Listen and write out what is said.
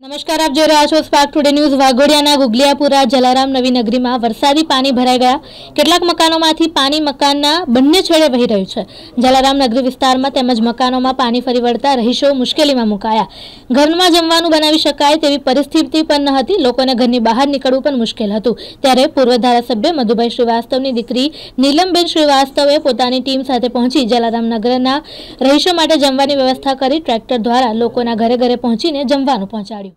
નમસ્કાર, આપ જોઈ રહ્યા છો સ્પાર્ક ટુડે ન્યૂઝ। વાઘોડિયાના ગુગલિયાપુરા જલારામ નવી નગરીમાં વરસાદી પાણી ભરાઈ ગયા। કેટલાક મકાનોમાંથી પાણી મકાનના બંને છેડે વહી રહ્યું છે। જલારામ નગરી વિસ્તારમાં તેમજ મકાનોમાં પાણી ફરી વળતા રહીશો મુશ્કેલીમાં મુકાયા। ઘરમાં જમવાનું બનાવી શકાય તેવી પરિસ્થિતિ પણ ન હતી। લોકોને ઘરની બહાર નીકળવું પણ મુશ્કેલ હતું। ત્યારે પૂર્વ ધારાસભ્ય મધુભાઈ શ્રીવાસ્તવની દીકરી નીલમબેન શ્રીવાસ્તવે પોતાની ટીમ સાથે પહોંચી જલારામ નગરના રહીશો માટે જમવાની વ્યવસ્થા કરી ટ્રેક્ટર દ્વારા લોકોના ઘરે ઘરે પહોંચીને જમવાનું પહોંચાડ્યું।